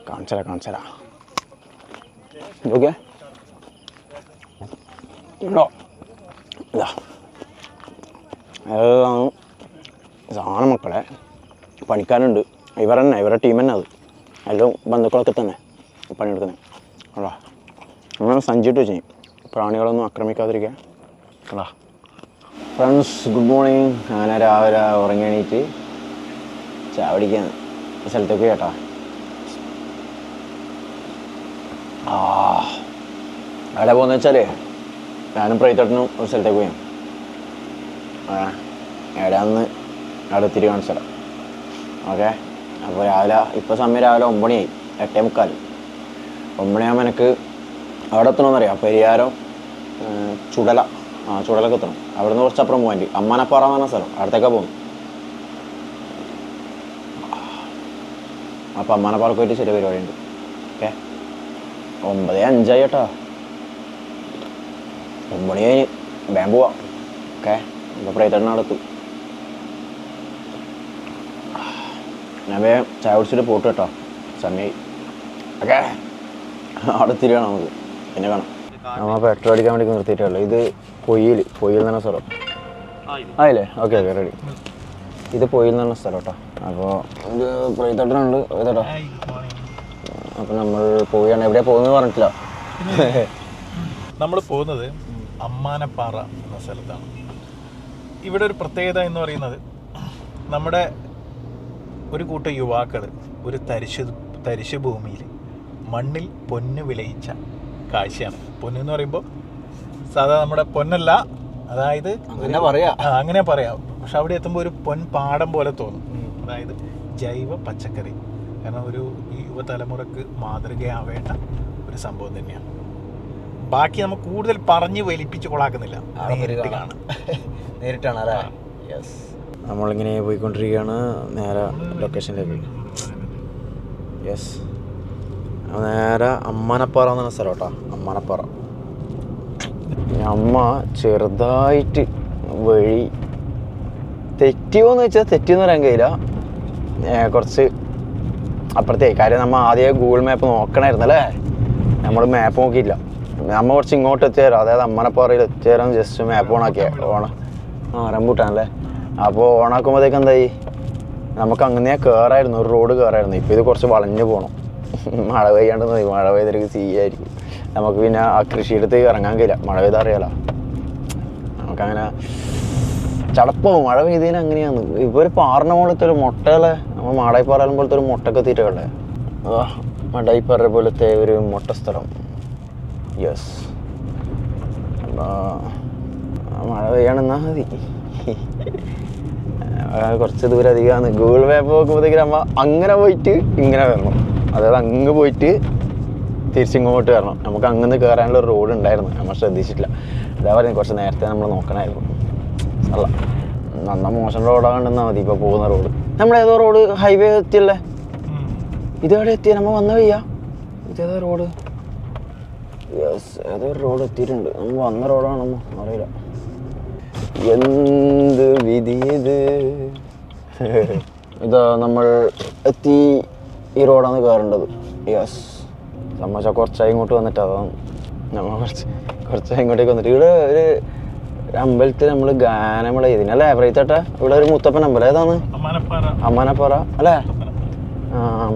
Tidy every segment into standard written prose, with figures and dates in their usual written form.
കാണിച്ചരാ okay ഉണ്ടോ ഇതാ അതാണ് സാധനം മക്കളെ. പണിക്കാരുണ്ട്, ഇവരുടെ ടീം തന്നെ അത്. എല്ലാം ബന്ധുക്കളൊക്കെ തന്നെ പണിയെടുക്കുന്നത്. അതാ അങ്ങനെ സഞ്ചിട്ട് വെച്ച് പ്രാണികളൊന്നും ആക്രമിക്കാതിരിക്കാൻ. അതാ ഫ്രണ്ട്സ്, ഗുഡ് മോർണിംഗ്. ഞാൻ രാവിലെ ഉറങ്ങി എണീറ്റ് ചായ പിടിക്കാൻ സ്ഥലത്തേക്ക് കേട്ടാ. എവിടെ പോകുന്ന വെച്ചാൽ ഞാനും പ്രൈത്തേട്ടനും ഒരു സ്ഥലത്തേക്ക് പോയി. എവിടെയാണെന്ന് അവിടെ ഒത്തിരി കാണിച്ചു തരാം. ഓക്കെ. അപ്പോൾ ഇപ്പോൾ സമയം രാവിലെ 9 മണിയായി, 8:45. 9 മണിയാകുമ്പോൾ എനിക്ക് അവിടെ എത്തണമെന്നറിയാം. പരിയാരം ചുടലൊക്കെ എത്തണം. അവിടെ നിന്ന് കുറച്ചപ്പുറം പോകാൻ വേണ്ടി അമ്മാനപ്പാറ എന്ന് പറഞ്ഞ സ്ഥലം, അടുത്തേക്കാണ് പോകുന്നു. അപ്പോൾ അമ്മാനപ്പാറക്ക് പോയിട്ട് ചെറിയ പരിപാടിയുണ്ട്. ഓക്കെ. 9:05 കേട്ടോ. 9 മണി കഴിഞ്ഞ് വേഗം പോവാം. ഓക്കെ. ഇപ്പോൾ പ്രൈത്തേട്ടനടുത്ത് ഞാൻ വേഗം ചായ കുടിച്ചിട്ട് പോട്ട് കേട്ടോ, സമയമായി. ഓക്കെ. അവിടെ തിരിയണം നമുക്ക്, പിന്നെ കാണാം. നമ്മൾ പെട്രോൾ അടിക്കാൻ വേണ്ടി നിർത്തിയിട്ടുള്ളൂ. ഇത് പൊയ്യിൽ എന്ന് പറഞ്ഞ സ്ഥലം ആയില്ലേ? Okay ready. ഇത് പൊയ്യിൽ എന്ന് പറഞ്ഞ സ്ഥലം കേട്ടോ. അപ്പോൾ ഇത് പ്രൈത്തേട്ടനുണ്ട് കേട്ടോ. അപ്പോൾ നമ്മൾ പോവുകയാണ്. എവിടെയാണ് പോകുന്നത് പറഞ്ഞിട്ടില്ല. നമ്മൾ പോകുന്നത് അമ്മാനപ്പാറ എന്ന സ്ഥലത്താണ്. ഇവിടെ ഒരു പ്രത്യേകത എന്ന് പറയുന്നത്, നമ്മുടെ ഒരു കൂട്ടം യുവാക്കൾ ഒരു തരിശ് ഭൂമിയിൽ മണ്ണിൽ പൊന്ന് വിളയിച്ച കാഴ്ചയാണ്. പൊന്ന് എന്ന് പറയുമ്പോൾ സാധാ നമ്മുടെ പൊന്നല്ല, അതായത് അങ്ങനെ പറയാം. പക്ഷെ അവിടെ എത്തുമ്പോൾ ഒരു പൊൻപാടം പോലെ തോന്നും. അതായത് ജൈവ പച്ചക്കറി. കാരണം ഒരു യുവതലമുറക്ക് മാതൃകയാവേണ്ട ഒരു സംഭവം തന്നെയാണ്. ബാക്കി നമുക്ക് കൂടുതൽ പറഞ്ഞ് വലിപ്പിച്ച് കൊളാക്കുന്നില്ല, നേരിട്ടാണ് അല്ലേ? യെസ്. നമ്മളിങ്ങനെ പോയിക്കൊണ്ടിരിക്കുകയാണ് നേരെ ലൊക്കേഷനിലേക്ക്. യെസ്, നേരെ അമ്മാനപ്പാറ എന്ന് പറഞ്ഞ സ്ഥലം കേട്ടോ. അമ്മാനപ്പാറ. അമ്മ ചെറുതായിട്ട് വഴി തെറ്റിയോന്ന് വെച്ചാൽ തെറ്റിയെന്ന് പറയാൻ കഴിയില്ല. കുറച്ച് അപ്പുറത്തേക്ക് കാര്യം നമ്മൾ ആദ്യം ഗൂഗിൾ മാപ്പ് നോക്കണമായിരുന്നു അല്ലേ. നമ്മൾ മാപ്പ് നോക്കിയില്ല. നമ്മൾ കുറച്ച് ഇങ്ങോട്ട് എത്തിയാലും, അതായത് അമ്മനപ്പാറയിൽ എത്തിയാലും ജസ്റ്റ് മാപ്പ് ഓണാക്കിയ റംബൂട്ടാനല്ലേ. അപ്പോൾ ഓണാക്കുമ്പോഴത്തേക്ക് എന്തായി, നമുക്ക് അങ്ങനെ കയറായിരുന്നു, ഒരു റോഡ് കയറായിരുന്നു. ഇപ്പോൾ ഇത് കുറച്ച് വളഞ്ഞു പോകണം. മഴ പെയ്യാണ്ട് മതി. മഴ പെയ്തൊരു സീയായിരിക്കും. നമുക്ക് പിന്നെ ആ കൃഷിയിടത്ത് ഇറങ്ങാൻ കഴിയില്ല, മഴ പെയ്താൽ അറിയാലോ. നമുക്കങ്ങനെ ചടപ്പാവും മഴ പെയ്തതിന്. അങ്ങനെയാണ്. ഇപ്പോൾ ഒരു പാറിന പോലത്തെ ഒരു മുട്ടയല്ലേ, നമ്മൾ മാടായിപ്പാറ പോലത്തെ ഒരു മുട്ടൊക്കെ തീറ്റകളെ. മാടായിപ്പാറ പോലത്തെ ഒരു മുട്ട സ്ഥലം. യെസ്. മഴ പെയ്യാണെന്നാൽ മതി. കുറച്ച് ദൂരം അധികമാണ്. ഗൂഗിൾ മാപ്പ് നോക്കുമ്പോഴത്തേക്കും നമ്മൾ അങ്ങനെ പോയിട്ട് ഇങ്ങനെ വരണം. അതായത് അങ്ങ് പോയിട്ട് തിരിച്ചിങ്ങോട്ട് വരണം. നമുക്ക് അങ്ങനെ കയറാനുള്ള ഒരു റോഡ് ഉണ്ടായിരുന്നു, നമ്മൾ ശ്രദ്ധിച്ചിട്ടില്ല. അതാ പറയുന്നത് കുറച്ച് നേരത്തെ നമ്മൾ നോക്കണമായിരുന്നു. അല്ല, നന്ന മോശം റോഡാകണ്ടെന്നാൽ മതി ഇപ്പോൾ പോകുന്ന റോഡ്. നമ്മളേതോ റോഡ് ഹൈവേ എത്തിയല്ലേ? ഇതെവിടെ എത്തിയ? നമ്മൾ വന്ന വയ്യ. ഇതേതോ റോഡ്? യെസ്, ഏതോ റോഡ് എത്തിയിട്ടുണ്ട്. നമ്മൾ വന്ന റോഡാണെന്നോ അറിയില്ല. എന്ത് വിധി ഇത്. ഇതാ നമ്മൾ എത്തി. ഈ റോഡാണ് കയറേണ്ടത്. യെസ്. നമ്മൾ കുറച്ചായി ഇങ്ങോട്ട് വന്നിട്ട് അതാണ് നമ്മൾ കുറച്ചായി ഇങ്ങോട്ടേക്ക് വന്നിട്ട്. ഇവിടെ ഒരു അമ്പലത്തിൽ നമ്മൾ ഗാനമേള ചെയ്തിനല്ലേ പ്രൈത്തേട്ടാ? ഇവിടെ ഒരു മുത്തപ്പൻ അമ്പലം. ഏതാണ്? അമ്മാനപ്പാറ അല്ലേ?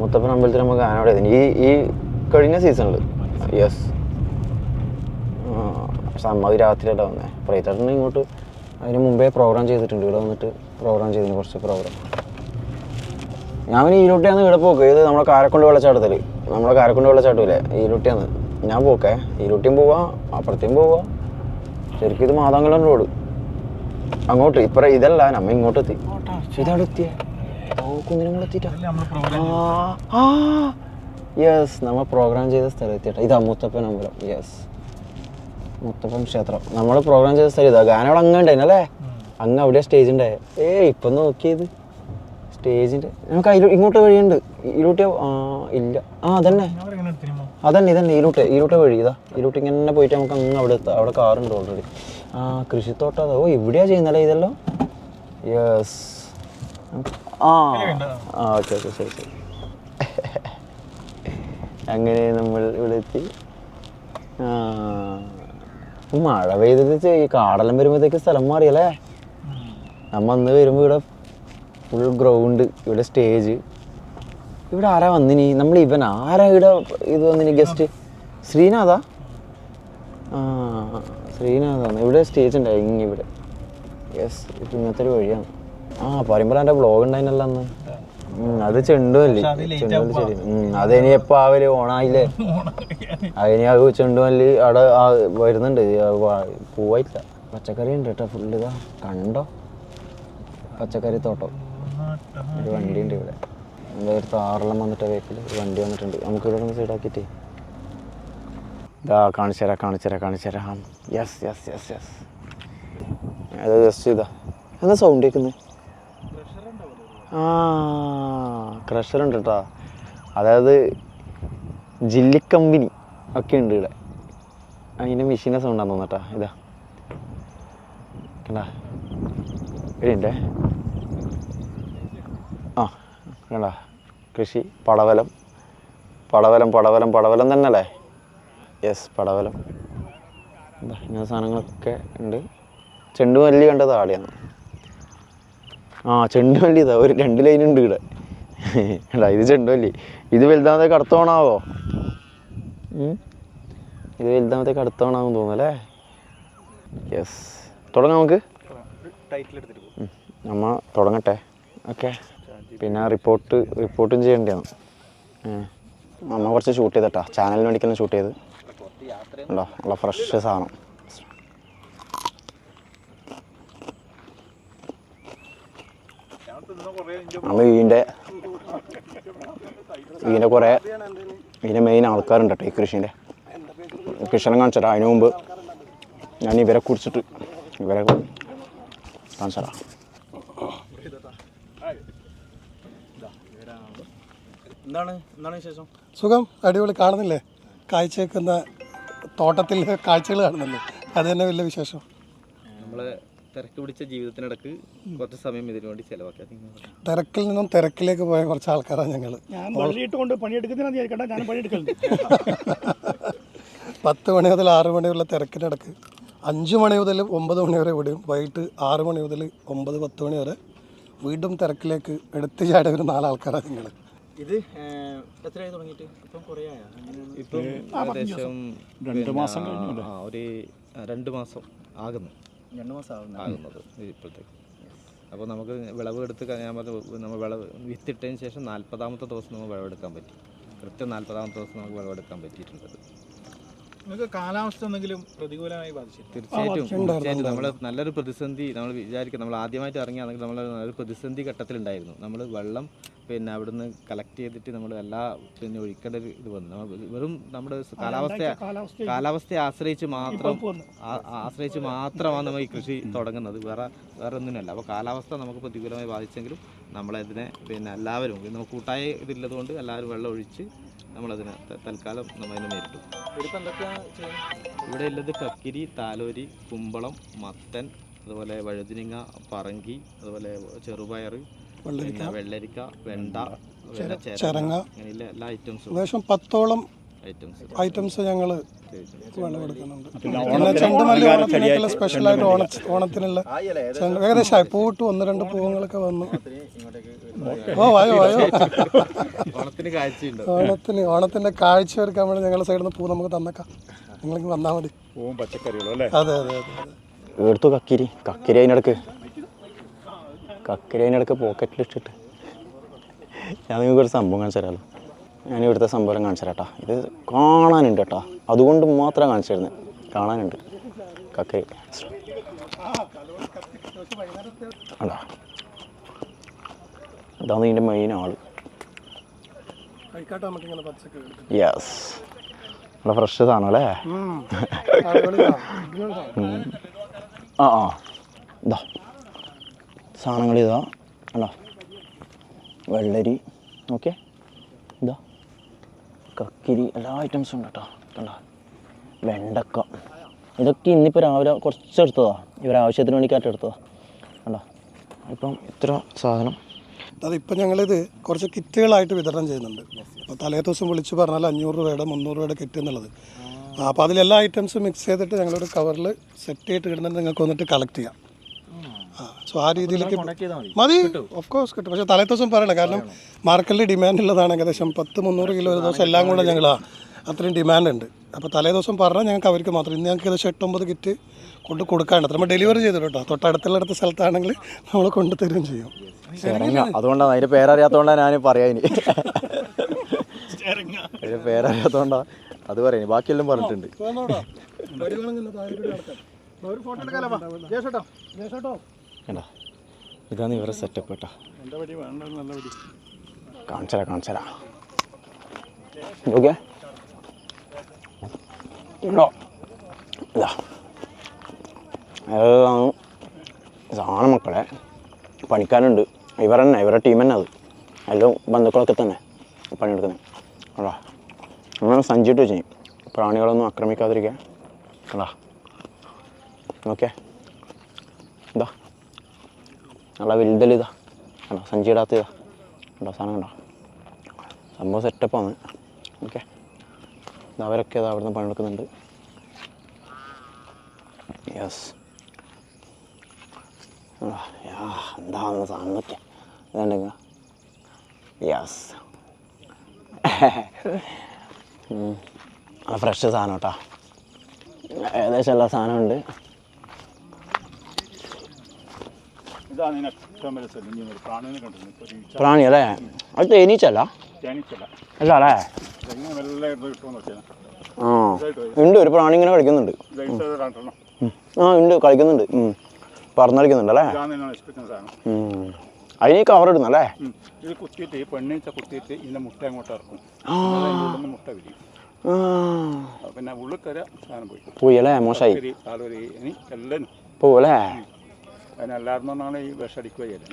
മുത്തപ്പൻ അമ്പലത്തിൽ നമ്മൾ ഗാനമേള ചെയ്തിന് ഈ കഴിഞ്ഞ സീസണിൽ. യെസ്. സമ്മതി രാത്രിയായിട്ടാ വന്നേ. പ്രൈത്തേട്ടന് ഇങ്ങോട്ട് അതിന് മുമ്പേ പ്രോഗ്രാം ചെയ്തിട്ടുണ്ട്. ഇവിടെ വന്നിട്ട് പ്രോഗ്രാം ചെയ്തിന്, കുറച്ച് പ്രോഗ്രാം. ഞാൻ പിന്നെ ഈലൂട്ടിയാണ് ഇവിടെ പോക്ക്. ഇത് നമ്മളെ കാരക്കുണ്ട് വെള്ളച്ചാട്ടത്തിൽ, നമ്മളെ കാരക്കുണ്ട് വെള്ളച്ചാട്ടമില്ലേ, ഈലൂട്ടിയാണ് ഞാൻ പോക്കേ. ഈലൂട്ടിയും പോവാം, അപ്പുറത്തേയും പോവാം. ശരിക്കും ഇത് മാതാങ്കുളം റോഡ്. അങ്ങോട്ട് ഇപ്പറ ഇതല്ല, നമ്മ ഇങ്ങോട്ട് എത്തി. ഇതവിടെ എത്തിയേ കുന്നിനങ്ങളെത്തിയിട്ടാ. യെസ്, നമ്മൾ പ്രോഗ്രാം ചെയ്ത സ്ഥലം എത്തിയിട്ടാ. ഇതാ മുത്തപ്പൻ അമ്പലം. യെസ്, മുത്തപ്പൻ ക്ഷേത്രം. നമ്മൾ പ്രോഗ്രാം ചെയ്ത സ്ഥലം ഇതാ. ഗാനവിടെ അങ്ങ് ഉണ്ടായിരുന്നല്ലേ? അങ്ങ് അവിടെ സ്റ്റേജ് ഉണ്ടായേ. ഇപ്പം നോക്കിയത് സ്റ്റേജിൻ്റെ. നമുക്ക് ഇങ്ങോട്ട് വഴിയുണ്ട്. ഈലൂട്ടി ഇല്ല. അതന്നെ ഇതന്നെ ഈലൂട്ടെ വഴി. ഇതാ ഈലൂട്ടി ഇങ്ങനെ പോയിട്ട് നമുക്ക് അങ്ങ് അവിടെ എത്താം. അവിടെ കാറുണ്ട് ഓൾറെഡി. കൃഷിത്തോട്ടം അതാ. ഇവിടെയാ ചെയ്യുന്നല്ലേ ഇതെല്ലാം? യെസ്. ഓക്കെ ശരി. അങ്ങനെ നമ്മൾ ഇവിടെ എത്തി. മഴ പെയ്തത് ഈ കാടെല്ലാം വരുമ്പോഴത്തേക്ക് സ്ഥലം മാറിയല്ലേ. നമ്മ അന്ന് വരുമ്പോൾ ഇവിടെ ഫുൾ ഗ്രൗണ്ട്, ഇവിടെ സ്റ്റേജ്. ഇവിടെ ആരാ വന്നിനി? നമ്മൾ ആരാ ഇവിടെ ഇത് വന്നിനി ഗസ്റ്റ്? ശ്രീനാഥാ? ശ്രീനാഥാണ്. ഇവിടെ സ്റ്റേജ് ഉണ്ടായി ഇവിടെ. യെസ്, ഇപ്പം ഇങ്ങനത്തെ ഒരു വഴിയാണ്. പറയുമ്പോൾ എൻ്റെ ബ്ലോഗ് ഉണ്ടായിരുന്നല്ലോ അന്ന്. അത് ചെണ്ടുമല്ലി. ചെണ്ടുമല്ലി ശരി. അതിനി എപ്പോൾ ആവല് ഓണായില്ലേ? അതിനി അത് ചെണ്ടുമല്ലി അവിടെ വരുന്നുണ്ട്. പൂവായിട്ടില്ല. പച്ചക്കറി ഉണ്ട് കേട്ടോ ഫുള്ള്. ഇതാ കണ്ടോ, പച്ചക്കറി തോട്ടം. ഒരു വണ്ടിയുണ്ട് ഇവിടെ. എന്താ ഒരു താറെല്ലാം വന്നിട്ട് വേക്കിൽ ഒരു വണ്ടി വന്നിട്ടുണ്ട്. നമുക്ക് ഇവിടെ ഒന്ന് സൈഡാക്കിയിട്ടേ ഇതാ കാണിച്ചു തരാം. Yes yes yes yes. അത് ജസ്റ്റ് ഇതാ എന്താ സൗണ്ട് കേൾക്കുന്നത്? ക്രഷർ ഉണ്ട് കേട്ടോ. അതായത് ജില്ലിക്കമ്പനി ഒക്കെ ഉണ്ട് ഇവിടെ. അതിൻ്റെ മെഷീൻ്റെ സൗണ്ടാന്ന് തോന്നട്ടാ. ഇതാ കണ്ടാ ഇടേ. കണ്ടാ കൃഷി. പടവലം തന്നെ അല്ലേ? യെസ്, പടവലം. എന്താ ഇങ്ങനെ സാധനങ്ങളൊക്കെ ഉണ്ട്. ചെണ്ടുമല്ലി കണ്ടത് ആടെയാണ്. ചെണ്ടുമല്ലി ഇതാ ഒരു 2 ലൈൻ ഉണ്ട് ഇവിടെ. എടാ ഇത് ചെണ്ടുമല്ലി. ഇത് വലുതാമത്തേക്ക് അടുത്ത ഓണാവോ? ഇത് വലുതാമത്തേക്ക് അടുത്ത ഓണാവും തോന്നുന്നല്ലേ? യെസ്, തുടങ്ങാം നമുക്ക്. നമ്മ തുടങ്ങട്ടെ. ഓക്കെ. പിന്നെ റിപ്പോർട്ടും ചെയ്യേണ്ടതാണ്. നമ്മ കുറച്ച് ഷൂട്ട് ചെയ്തട്ടാ, ചാനലിന് വേണ്ടിക്കെല്ലാം ഷൂട്ട് ചെയ്ത്. ഉണ്ടോ നല്ല ഫ്രഷ് സാധനം. നമ്മൾ ഇതിൻ്റെ കുറേ മെയിൻ ആൾക്കാരുണ്ട് കേട്ടോ ഈ കൃഷീൻ്റെ. കൃഷിയെല്ലാം കാണിച്ചതാ. അതിന് മുമ്പ് ഞാൻ ഇവരെ കുറിച്ചിട്ട് കാണിച്ചതാ. എന്താണ് വിശേഷം? സുഖം, അടിപൊളി. കാണുന്നില്ലേ കാഴ്ച വെക്കുന്ന തോട്ടത്തിൽ കാഴ്ചകൾ കാണുന്നില്ലേ? അത് തന്നെ വലിയ വിശേഷം. നമ്മൾ തിരക്ക് പിടിച്ച ജീവിതത്തിനിടക്ക് കുറച്ച് സമയം ഇതിനു വേണ്ടി ചെലവാക്കി. തിരക്കിൽ നിന്നും തിരക്കിലേക്ക് പോയ കുറച്ച് ആൾക്കാരാണ് ഞങ്ങൾ. ഞാൻ പണിയിട്ട് പണിയെടുക്കുന്നതിനാണ് ഞാൻ പണിയെടുക്കുന്നത്. 10 മണി മുതൽ 6 മണി വരെയുള്ള തിരക്കിനിടക്ക് 5 മണി മുതൽ 9 മണി വരെ വിടും. വൈകിട്ട് 6 മണി മുതൽ 9-10 മണി വരെ വീണ്ടും തിരക്കിലേക്ക് എടുത്തു ചാടിയ ഒരു 4 ആൾക്കാരാണ് ഞങ്ങൾ. ഇത് എത്രയായി തുടങ്ങിയിട്ട്? ഇപ്പം ഏകദേശം 2 മാസം കഴിഞ്ഞു. ഒരു 2 മാസം ആകുന്നു. 2 മാസം ആകുന്നത് ഇപ്പോഴത്തേക്ക്. അപ്പോൾ നമുക്ക് വിളവെടുത്ത് ഞാൻ പറഞ്ഞു, നമ്മൾ വിത്തിട്ടതിന് ശേഷം 40ാമത്തെ ദിവസം നമുക്ക് വിളവെടുക്കാൻ പറ്റി. കൃത്യം 40ാമത്തെ ദിവസം നമുക്ക് വിളവെടുക്കാൻ പറ്റിയിട്ടുണ്ട്. നിങ്ങൾക്ക് കാലാവസ്ഥ എന്തെങ്കിലും പ്രതികൂലമായി ബാധിച്ചില്ല? തീർച്ചയായിട്ടും നമ്മൾ നല്ലൊരു പ്രതിസന്ധി നമ്മൾ വിചാരിക്കും. നമ്മൾ ആദ്യമായിട്ട് ഇറങ്ങിയാണെങ്കിൽ നമ്മൾ നല്ലൊരു പ്രതിസന്ധി ഘട്ടത്തിലുണ്ടായിരുന്നു. നമ്മൾ വെള്ളം അവിടുന്ന് കളക്ട് ചെയ്തിട്ട് നമ്മൾ ഒഴിക്കേണ്ട ഒരു ഇത് വന്നു. വെറും നമ്മുടെ കാലാവസ്ഥയെ ആശ്രയിച്ച് മാത്രമാണ് നമ്മൾ ഈ കൃഷി തുടങ്ങുന്നത്. വേറെ ഒന്നിനല്ല. അപ്പോൾ കാലാവസ്ഥ നമുക്ക് പ്രതികൂലമായി ബാധിച്ചെങ്കിലും നമ്മളതിനെ എല്ലാവരും നമുക്ക് കൂട്ടായ ഇതില്ലതുകൊണ്ട് എല്ലാവരും വെള്ളം ഒഴിച്ച് നമ്മളതിനെ തൽക്കാലം നമ്മളതിനെ നേരിട്ടു. ഇവിടെ ഉള്ളത് കക്കിരി, താലോരി, കുമ്പളം, മത്തൻ, അതുപോലെ വഴുതിനിങ്ങ, പറങ്കി, അതുപോലെ ചെറുപയർ, വെള്ളരിക്ക, വെണ്ട, ചരങ്ങ, അങ്ങനെയുള്ള എല്ലാ ഐറ്റംസും ഏകദേശം 10ഓളം ഐറ്റംസ് ഞങ്ങൾ വിളവെടുക്കുന്നുണ്ട്. പിന്നെ ചെണ്ടുമല്ലി ഓണത്തിനൊക്കെയുള്ള സ്പെഷ്യലായിട്ട് ഓണത്തിനുള്ള ഏകദേശം പൂവിട്ട് 1-2 പൂവങ്ങളൊക്കെ വന്നു. വായോ ഓണത്തിന്റെ കാഴ്ച ഒരുക്കാൻ വേണ്ടി ഞങ്ങളുടെ സൈഡിൽ നിന്ന് പൂ നമുക്ക് തന്നേക്കാം. നിങ്ങൾക്ക് വന്നാൽ മതി. പച്ചക്കറികളോ അല്ലേ? അതെ. എടുത്തു കക്കിരി അതിനിടക്ക് പോക്കറ്റിലിട്ടിട്ട് ഞാൻ നിങ്ങൾക്ക് ഒരു സംഭവം കാണിച്ചു തരാമല്ലോ. ഞാൻ ഇവിടുത്തെ സംഭവം കാണിച്ചു തരാം കേട്ടോ. ഇത് കാണാനുണ്ട് കേട്ടോ, അതുകൊണ്ട് മാത്രം കാണിച്ചു തരുന്നത്. കാണാനുണ്ട് കക്കരി. അതാ അതാണ് ഇതിൻ്റെ മെയിൻ ആള്. യെസ്, നല്ല ഫ്രഷ് സാധനം അല്ലേ? ഇതാ സാധനങ്ങൾ ഇതാ അല്ല, വെള്ളരി, ഓക്കെ, ഇതാ കക്കിരി, എല്ലാ ഐറ്റംസും ഉണ്ട് കേട്ടോ. കണ്ട വെണ്ടക്ക, ഇതൊക്കെ ഇന്നിപ്പോൾ രാവിലെ കുറച്ചെടുത്തതാണ്, ഇവരാവശ്യത്തിന് വേണ്ടി കാറ്റെടുത്തതാണ്. കണ്ടോ, ഇപ്പം ഇത്ര സാധനം. അതിപ്പോൾ ഞങ്ങളിത് കുറച്ച് കിറ്റുകളായിട്ട് വിതരണം ചെയ്യുന്നുണ്ട്. അപ്പോൾ തലേ ദിവസം വിളിച്ച് പറഞ്ഞാൽ 500 രൂപയുടെ 300 രൂപയുടെ കിറ്റ് എന്നുള്ളത്. അപ്പോൾ അതിലെല്ലാ ഐറ്റംസും മിക്സ് ചെയ്തിട്ട് ഞങ്ങളൊരു കവറിൽ സെറ്റ് ചെയ്തിട്ട് ഇടുന്നുണ്ട്. നിങ്ങൾക്ക് വന്നിട്ട് കളക്ട് ചെയ്യാം. സോ ആ രീതിയിലേക്ക് മതി. ഓഫ് കോഴ്സ് കിട്ടും. പക്ഷേ തലേ ദിവസം പറയണം, കാരണം മാർക്കറ്റിൽ ഡിമാൻഡ് ഉള്ളതാണ്. ഏകദേശം 10-300 കിലോ ഒരു ദിവസം എല്ലാം കൂടെ ഞങ്ങൾ അത്രയും ഡിമാൻഡ് ഉണ്ട്. അപ്പോൾ തലേ ദിവസം പറഞ്ഞാൽ ഞങ്ങൾക്ക് അവർക്ക് മാത്രം. ഇന്ന് ഞങ്ങൾക്ക് ഏകദേശം 8-9 കിറ്റ് കൊണ്ട് കൊടുക്കാനുണ്ട്. നമ്മൾ ഡെലിവറി ചെയ്തു കേട്ടോ. തൊട്ടടുത്തുള്ള സ്ഥലത്താണെങ്കിൽ നമ്മൾ കൊണ്ടുതരുകയും ചെയ്യും. അതുകൊണ്ടാണ് അതിൻ്റെ പേരറിയാത്തതുകൊണ്ടാണ് ഞാൻ പറയാം. ഇനി അതിൻ്റെ പേരറിയാത്തതുകൊണ്ടാണ് അത് പറയുന്നത്. ബാക്കിയെല്ലാം പറഞ്ഞിട്ടുണ്ട്. ഇതാണ് ഇവരെ സെറ്റപ്പ് കേട്ടോ. കാണിച്ചരാ ഓക്കെ. ഇതാ അതാണ് സാധനം മക്കളെ. പണിക്കാരുണ്ട്, ഇവരുടെ ടീം തന്നെ. അത് എല്ലാം ബന്ധുക്കളൊക്കെ തന്നെ പണിയെടുക്കുന്നത്. അതാ നമ്മൾ സഞ്ചിട്ട് വെച്ച് പ്രാണികളൊന്നും ആക്രമിക്കാതിരിക്കാൻ. അതാ ഓക്കെ. ഇതാ നല്ല വലുതല്ല. കണ്ടോ സഞ്ചി ഇടാത്ത ഇതാ കണ്ടോ സാധനം കണ്ടോ. സംഭവം സെറ്റപ്പാണ്. ഓക്കെ. അവരൊക്കെ അത് അവിടുന്ന് പണിയെടുക്കുന്നുണ്ട്. യെസ്. എന്താണെന്ന് സാധനം നോക്കിയാൽ ഇതുണ്ടെങ്കിൽ യെസ് നല്ല ഫ്രഷ് സാധനം കേട്ടോ. ഏകദേശം എല്ലാ സാധനമുണ്ട്. പ്രാണി അല്ലേ? അത് തേനീച്ചല്ല അല്ല അല്ലേ? ആ ഉണ്ട്, ഒരു പ്രാണി ഇങ്ങനെ കളിക്കുന്നുണ്ട്. ആ ഉണ്ട്, കളിക്കുന്നുണ്ട്. പറന്ന് കളിക്കുന്നുണ്ട് അല്ലേ? അതിന് കവർ ഇടുന്നല്ലേ? ഇത് കുത്തിയിട്ട് പെണ്ണീച്ച കുത്തിയിട്ട് ഇതിൻ്റെ മുട്ട അങ്ങോട്ട് ഇറക്കും. മുട്ട വിരിയും. പിന്നെ ഉള്ളിൽ കയറിയ സാധനം പോയി അല്ലേ? മോശമായി എല്ലാം പോവല്ലേ? അതിനെല്ലാവരും പറഞ്ഞാൽ ഈ വിഷടിക്കുകയല്ലേ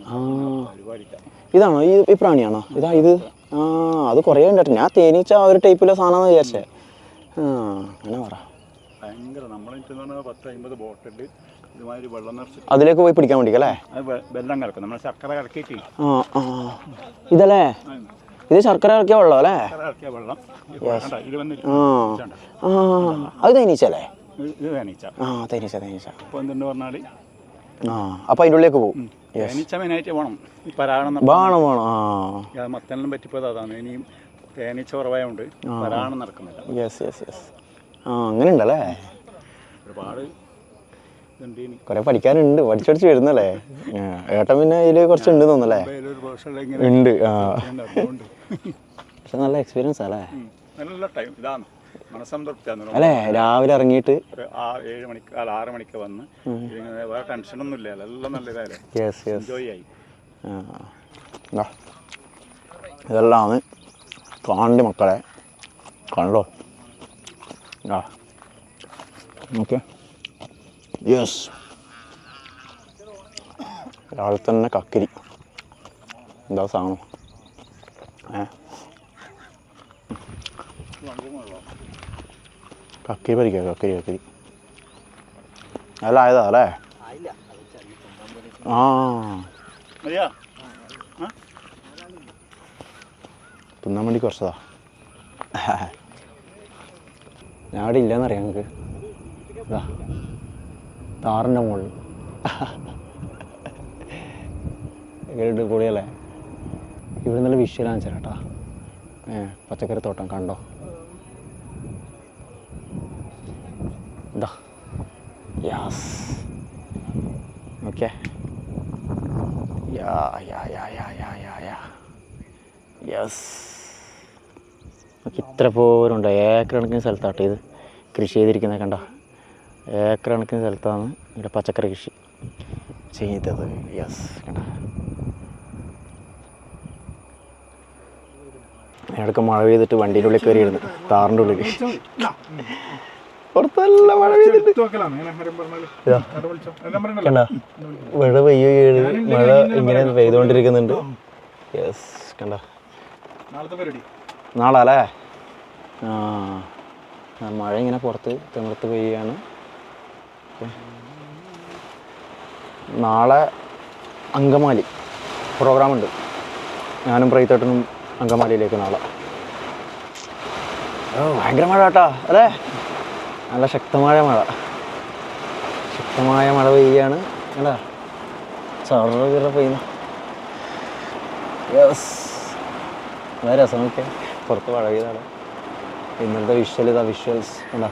പരിപാടിക്കാം. ഇതാണോ ഈ പ്രാണിയാണോ? ഇതാ ഇത്. ആ അത് കുറേ ഉണ്ടായിട്ട് ഞാൻ തേനീച്ച ഒരു ടൈപ്പിലെ സാധനമാണെന്ന് വിചാരിച്ചേ. അങ്ങനെ പറ. ഭയങ്കര നമ്മളെനിക്ക് 10-50 ബോട്ടിൽ ഇതുമാതിരി വെള്ളം നിറച്ച് അതിലേക്ക് പോയി പിടിക്കാൻ വേണ്ടിക്കല്ലേ? അത് വെള്ളം കലക്കും. നമ്മൾ ശർക്കര കലക്കിയിട്ട് ഇതല്ലേ? ഇത് ശർക്കര ഇറക്കിയ വെള്ളം അല്ലേ? ഇറക്കിയ വെള്ളം ഇത് വന്നിട്ട് അത് തേനീച്ചല്ലേ? ഇത് തേനീച്ച. തേനീച്ച. അപ്പോൾ എന്തെന്ന് പറഞ്ഞാൽ അപ്പോൾ അതിൻ്റെ ഉള്ളിലേക്ക് പോകും. തേനീച്ച മെയിനായിട്ട് വേണം. ഈ പരാഗണം വേണം. മത്തനെല്ലാം പറ്റിപ്പോയത് അതാണ്. ഇനിയും തേനീച്ച കുറവായതുകൊണ്ട് പരാഗണം നടക്കുന്നില്ല. യെസ്. അങ്ങനെ ഉണ്ടല്ലേ? ഒരുപാട് കുറെ പഠിക്കാനുണ്ട്. പഠിച്ചു വരുന്നല്ലേ? ഏട്ടൻ പിന്നെ ഇതിൽ കുറച്ചുണ്ട് തോന്നല്ലേ? ഉണ്ട്. പക്ഷെ നല്ല എക്സ്പീരിയൻസ് അല്ലേ? നല്ല ടൈം ഇതാണ്. മനസ്സംതൃപ്തിയാണ് അല്ലേ? രാവിലെ ഇറങ്ങിയിട്ട് 7 മണിക്ക് 6 മണിക്ക് വന്ന് വേറെ ടെൻഷനൊന്നും ഇല്ല. എല്ലാം നല്ല ഇതായാലും എൻജോയ് ആയി. ഇതെല്ലാം കാണി മക്കളെ കണ്ടോ. ഓക്കെ. യെസ്. രാവിലെ തന്നെ കക്കിരി. എന്താ സാധനം? കക്കിരി പരിക്കാം. കക്കിരി നല്ല ആയതാ അല്ലേ? തിന്നാൻ വേണ്ടി കുറച്ചതാ. ഞാൻ അവിടെ ഇല്ലയെന്നറിയാം ഞങ്ങൾക്ക്. ഇതാ താറിൻ്റെ മുകളിൽ കേട്ട് പൊളിയല്ലേ? ഇവിടെ നല്ല വിഷ്വലാണ് ചേട്ടാ. പച്ചക്കറി തോട്ടം കണ്ടോ? ഇതാ യാസ്. ഓക്കെ. യെസ്. ഇത്ര പോരുണ്ടോ? ഏക്കർ കണക്കിന് സ്ഥലത്താട്ടോ ഇത് കൃഷി ചെയ്തിരിക്കുന്നത്. കണ്ടോ? ഏക്കർ കണക്കിന് സ്ഥലത്താണ് ഇവിടെ പച്ചക്കറി കൃഷി ചെയ്തത്. യെസ്. കണ്ടോ? ഇടയ്ക്ക് മഴ പെയ്തിട്ട് വണ്ടീൻ്റെ ഉള്ളിൽ കയറിയിരുന്നു. താറിൻ്റെ ഉള്ളിൽ പുറത്തല്ല മഴ പെയ്തിട്ട്. കണ്ടോ? മഴ മഴ ഇങ്ങനെ പെയ്തുകൊണ്ടിരിക്കുന്നുണ്ട്. യെസ്. കണ്ടോ? നാളെ അല്ലേ? മഴ ഇങ്ങനെ പുറത്ത് തിമിർത്ത് പെയ്യാണ്. നാളെ അങ്കമാലി പ്രോഗ്രാമുണ്ട്. ഞാനും പ്രൈത്തേട്ടനും അങ്കമാലിയിലേക്ക് നാളെ. ഭയങ്കര മഴ കേട്ടോ അല്ലേ, നല്ല ശക്തമായ മഴ പെയ്യാണ് അല്ലേ, ചെറുകിറ പെയ്യുന്നു. യെസ്, വളരെ രസം. നോക്കിയാൽ പുറത്ത് മഴ പെയ്താണ്. ഇന്നത്തെ വിഷ്വൽസ് എന്താ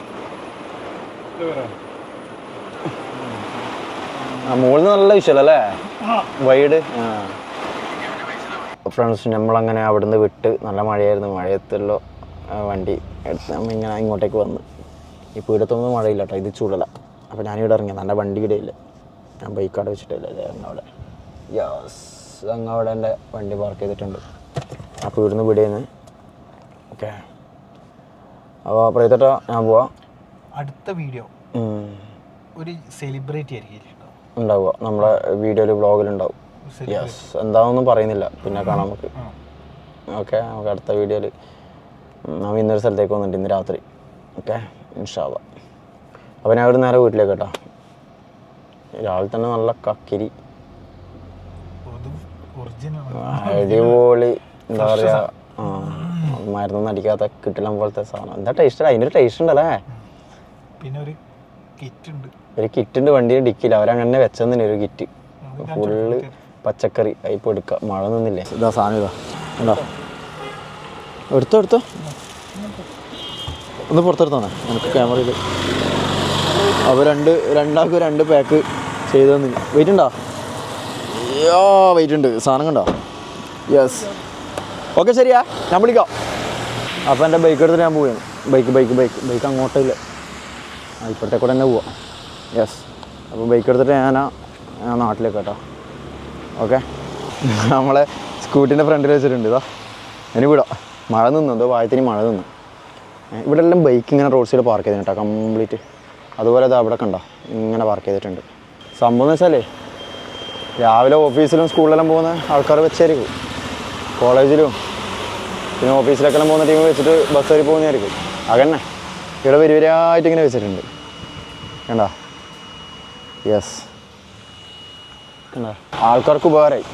മുകളിൽ നിന്ന് നല്ല വിഷ്വൽ അല്ലേ, വൈഡ്. ഫ്രണ്ട്സ്, നമ്മളങ്ങനെ അവിടുന്ന് വിട്ട്, നല്ല മഴയായിരുന്നു. മഴയത്തുള്ള വണ്ടി എടുത്ത് നമ്മൾ ഇങ്ങനെ ഇങ്ങോട്ടേക്ക് വന്ന്. ഇപ്പോൾ ഇവിടത്തൊന്നും മഴയില്ല കേട്ടോ, ഇത് ചൂടല. അപ്പോൾ ഞാനിവിടെ ഇറങ്ങി, നല്ല വണ്ടി ഇവിടെ ഇല്ല, ഞാൻ ബൈക്ക് അവിടെ വെച്ചിട്ടില്ല അവിടെ. യെസ്, അങ്ങവിടെ എൻ്റെ വണ്ടി പാർക്ക് ചെയ്തിട്ടുണ്ട്. അപ്പോൾ ഇവിടുന്ന് വിടുന്നു. ഓക്കെ, അപ്പോൾ പ്രൈത്തേട്ടാ ഞാൻ പോവാം. അടുത്ത വീഡിയോ ഒരു സെലിബ്രിറ്റി ആയിരിക്കും ഉണ്ടാവുക, നമ്മളെ വീഡിയോയിൽ വ്ളോഗിലുണ്ടാവും. യെസ്, എന്താണെന്നൊന്നും പറയുന്നില്ല, പിന്നെ കാണാം നമുക്ക്. ഓക്കെ, നമുക്ക് അടുത്ത വീഡിയോയിൽ നമ്മൾ ഇന്നൊരു സ്ഥലത്തേക്ക് വന്നിട്ടുണ്ട് ഇന്ന് രാത്രി. ഓക്കെ, ഇൻഷാ അല്ലാ. അപ്പോൾ ഞാൻ അവിടെ നേരെ വീട്ടിലേക്ക് കേട്ടോ. രാവിലെ തന്നെ നല്ല കക്കിരി, അടിപൊളി, എന്താ പറയുക, മരുന്നൊന്നും അടിക്കാത്ത കിട്ടില്ല പോലത്തെ സാധനം. എന്താ ടേസ്റ്റ്, അതിനൊരു ടേസ്റ്റ് ഉണ്ടല്ലേ. പിന്നെ ഒരു കിറ്റ് ഉണ്ട് വണ്ടിയിൽ ഡിക്കില്ല, അവരങ്ങനെ വെച്ചെന്നെ ഒരു കിറ്റ് ഫുള്ള് പച്ചക്കറി അതിപ്പോൾ എടുക്കുക. മഴ നിന്നില്ലേ, ഇതാ സാധനം, ഇതാ ഉണ്ടോ, എടുത്തോ ഒന്ന് പുറത്തെടുത്തോന്നേ എനിക്ക് ക്യാമറയിൽ. അപ്പോൾ രണ്ടാൾക്ക് 2 പാക്ക് ചെയ്ത് തന്നില്ല. വെയിറ്റ് ഉണ്ടോ? വെയിറ്റ് ഉണ്ട്, സാധനം കണ്ടോ? യെസ്, ഓക്കെ, ശരിയാ, ഞാൻ വിളിക്കാം. അപ്പോൾ എൻ്റെ ബൈക്ക് എടുത്തിട്ട് ഞാൻ പോവുകയാണ്. ബൈക്ക് അങ്ങോട്ടില്ല, ഇപ്പോഴത്തെ കൂടെ തന്നെ പോവാം. യെസ്, അപ്പോൾ ബൈക്ക് എടുത്തിട്ട് ഞാൻ നാട്ടിലേക്ക് കേട്ടോ. ഓക്കെ, നമ്മളെ സ്കൂട്ടീൻ്റെ ഫ്രണ്ടിൽ വെച്ചിട്ടുണ്ട്. ഇതാ ഇനി വിടാം. മഴ നിന്നു, എന്തോ വായത്തിന് മഴ നിന്നു. ഇവിടെ എല്ലാം ബൈക്ക് ഇങ്ങനെ റോഡ് സൈഡ് പാർക്ക് ചെയ്തിട്ടുണ്ട് കേട്ടോ, കംപ്ലീറ്റ്. അതുപോലെ അത് അവിടെ കണ്ടോ ഇങ്ങനെ പാർക്ക് ചെയ്തിട്ടുണ്ട്. സംഭവം എന്ന് വെച്ചാലേ, രാവിലെ ഓഫീസിലും സ്കൂളിലെല്ലാം പോകുന്ന ആൾക്കാർ വെച്ചായിരിക്കും, കോളേജിലും പിന്നെ ഓഫീസിലൊക്കെ പോകുന്ന ടീം വെച്ചിട്ട് ബസ് കയറി പോകുന്നതായിരിക്കും. അങ്ങനെ ഇവിടെ വരിവരായിട്ട് ഇങ്ങനെ വെച്ചിട്ടുണ്ട് കണ്ടോ. യെസ്, കണ്ടോ, ആൾക്കാർക്ക് ഉപകാരമായി.